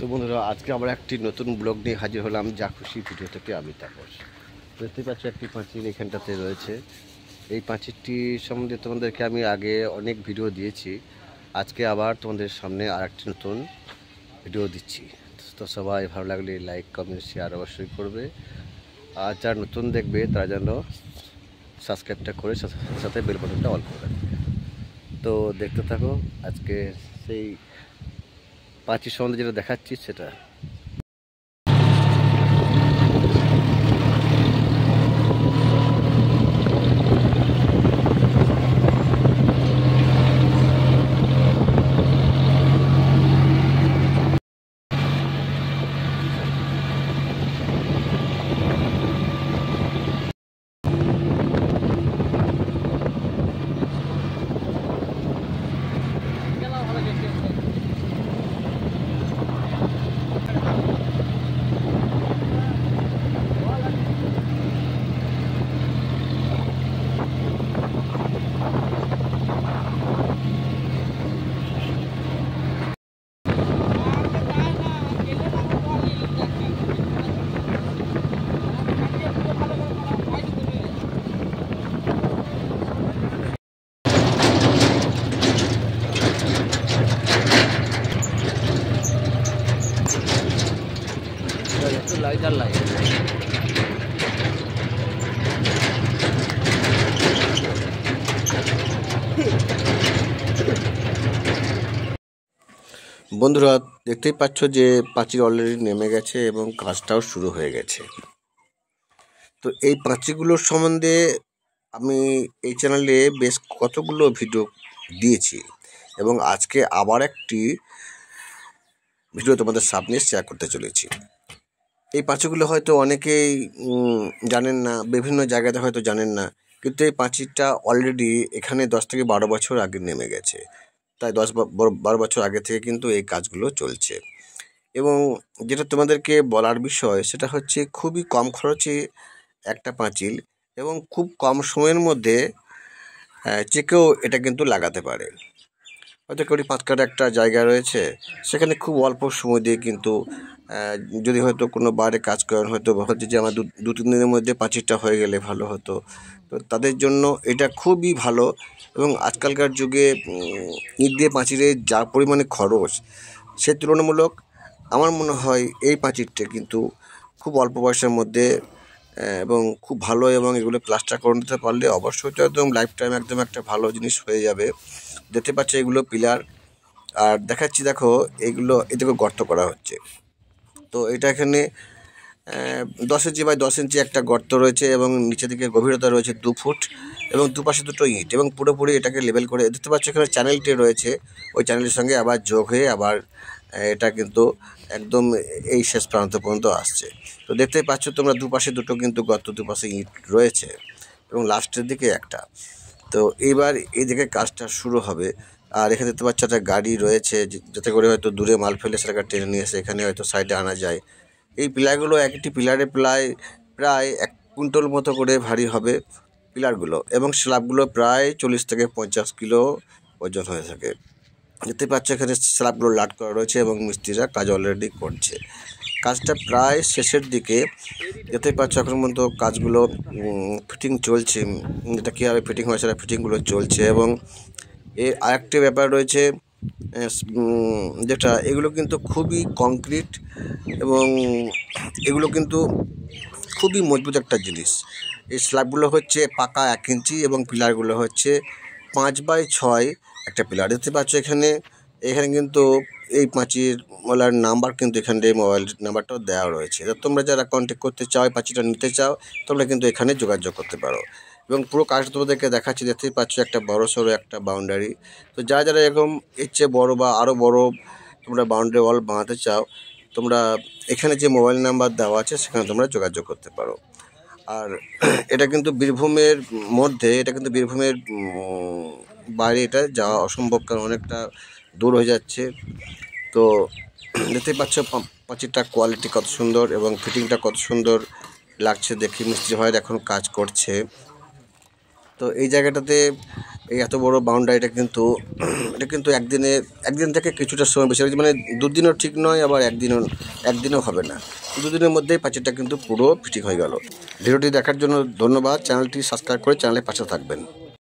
তো বন্ধুরা, আজকে আমরা একটি নতুন ব্লগ নিয়ে হাজির হলাম। যা খুশি ভিডিও থেকে আমি তাপস। দেখতে পাচ্ছ একটি পাঁচিল এখানটাতে রয়েছে। এই পাঁচিলটি সম্বন্ধে তোমাদেরকে আমি আগে অনেক ভিডিও দিয়েছি। আজকে আবার তোমাদের সামনে আর একটি নতুন ভিডিও দিচ্ছি। তো সবাই ভালো লাগলে লাইক কমেন্ট শেয়ার অবশ্যই করবে। আর যারা নতুন দেখবে তারা যেন সাবস্ক্রাইবটা করে সাথে সাথে বেল বাটনটা অল করে রাখবে। তো দেখতে থাকো আজকে সেই পাঁচিল সম্বন্ধে যেটা দেখাচ্ছি সেটা। লাইটার লাইট বন্ধুরা, দেখতেই পাচ্ছ যে পাঁচিল অলরেডি নেমে গেছে এবং কাজটাও শুরু হয়ে গেছে। তো এই পাঁচিলগুলোর সম্বন্ধে আমি এই চ্যানেলে বেশ কতগুলো ভিডিও দিয়েছি এবং আজকে আবার একটি ভিডিও তোমাদের সামনে শেয়ার করতে চলেছি। এই পাঁচিলগুলো হয়তো অনেকেই জানেন না, বিভিন্ন জায়গাতে হয়তো জানেন না, কিন্তু এই পাঁচিলটা অলরেডি এখানে 10 থেকে 12 বছর আগে নেমে গেছে। তাই 10-12 বছর আগে থেকে কিন্তু এই কাজগুলো চলছে। এবং যেটা তোমাদেরকে বলার বিষয় সেটা হচ্ছে খুবই কম খরচে একটা পাঁচিল এবং খুব কম সময়ের মধ্যে যে কেউ এটা কিন্তু লাগাতে পারে। হয়তো কেউ 5 কাঠা একটা জায়গা রয়েছে, সেখানে খুব অল্প সময় দিয়ে কিন্তু যদি হয়তো কোনো বাইরে কাজ করেন, হয়তো হচ্ছে যে আমার 2-3 দিনের মধ্যে পাঁচিলটা হয়ে গেলে ভালো হতো। তো তাদের জন্য এটা খুবই ভালো। এবং আজকালকার যুগে ইট দিয়ে পাঁচিলের যা পরিমাণে খরচ, সে তুলনামূলক আমার মনে হয় এই পাঁচিলটা কিন্তু খুব অল্প পয়সার মধ্যে এবং খুব ভালো, এবং এগুলো প্লাস্টার করে নিতে পারলে অবশ্যই তো একদম লাইফ টাইম একদম একটা ভালো জিনিস হয়ে যাবে। দেখতে পাচ্ছ এগুলো পিলার, আর দেখাচ্ছি দেখো এইগুলো এদিকে গর্ত করা হচ্ছে। তো এটা এখানে 10 ইঞ্চি বাই 10 ইঞ্চি একটা গর্ত রয়েছে এবং নিচে দিকে গভীরতা রয়েছে 2 ফুট এবং দুপাশে দুটো ইট, এবং পুরোপুরি এটাকে লেবেল করে দেখতে পাচ্ছ এখানে চ্যানেলটি রয়েছে। ওই চ্যানেলের সঙ্গে আবার যোগ হয়ে আবার এটা কিন্তু একদম এই শেষ প্রান্ত পর্যন্ত আসছে। তো দেখতেই পাচ্ছ তোমরা দুপাশে দুটো কিন্তু গর্ত, দুপাশে ইট রয়েছে এবং লাস্টের দিকে একটা। তো এইবার এইদিকে কাজটা শুরু হবে। আর এখানে দেখতে পাচ্ছ একটা গাড়ি রয়েছে, যাতে করে হয়তো দূরে মাল ফেলে সেটাকে টেনে নিয়ে এসে এখানে হয়তো সাইডে আনা যায়। এই পিলারগুলো একটি পিলারে প্রায় 1 কুইন্টাল মতো করে ভারী হবে পিলারগুলো, এবং স্ল্যাবগুলো প্রায় 40 থেকে 50 কিলো ওজন হয়ে থাকে। দেখতে পাচ্ছ এখানে স্ল্যাবগুলো লাট করা রয়েছে এবং মিস্ত্রিরা কাজ অলরেডি করছে। কাজটা প্রায় শেষের দিকে। দেখতে পাচ্ছ এখন পর্যন্ত কাজগুলো ফিটিং চলছে। এটা কীভাবে ফিটিং হয় সেটা ফিটিংগুলো চলছে। এবং এর আরেকটি ব্যাপার রয়েছে, যেটা এগুলো কিন্তু খুবই কংক্রিট এবং এগুলো কিন্তু খুবই মজবুত একটা জিনিস। এই স্ল্যাবগুলো হচ্ছে পাকা 1 ইঞ্চি এবং পিলারগুলো হচ্ছে 5x6 একটা পিলার। দেখতে পাচ্ছ এখানে কিন্তু এই পাঁচিলওয়ালার নাম্বার কিন্তু এখানে মোবাইল নাম্বারটাও দেওয়া রয়েছে। তোমরা যারা কন্ট্যাক্ট করতে চাও, পাঁচিলটা নিতে চাও, তোমরা কিন্তু এখানে যোগাযোগ করতে পারো। এবং পুরো কাজটা তোমাদেরকে দেখাচ্ছি। দেখতেই পাচ্ছ একটা বড় সড়ো একটা বাউন্ডারি। তো যারা যারা এরকম এর চেয়ে বড়ো বা আরও বড় তোমরা বাউন্ডারি ওয়াল বানাতে চাও, তোমরা এখানে যে মোবাইল নাম্বার দেওয়া আছে সেখানে তোমরা যোগাযোগ করতে পারো। আর এটা কিন্তু বীরভূমের মধ্যে, এটা কিন্তু বীরভূমের বাইরে এটা যাওয়া অসম্ভব, কারণ অনেকটা দূর হয়ে যাচ্ছে। তো দেখতেই পাচ্ছ পাঁচিলটার কোয়ালিটি কত সুন্দর এবং ফিটিংটা কত সুন্দর লাগছে দেখি। মিস্ত্রি ভাইরা এখন কাজ করছে। তো এই জায়গাটাতে এই এত বড় বাউন্ডারিটা কিন্তু একদিন থেকে কিছুটা সময় বেশি লাগছে, মানে দুদিনও ঠিক নয়, আবার একদিনও হবে না, দুদিনের মধ্যেই প্রাচীরটা কিন্তু পুরো ফিটিং হয়ে গেল। ভিডিওটি দেখার জন্য ধন্যবাদ। চ্যানেলটি সাবস্ক্রাইব করে চ্যানেলের পাশে থাকবেন।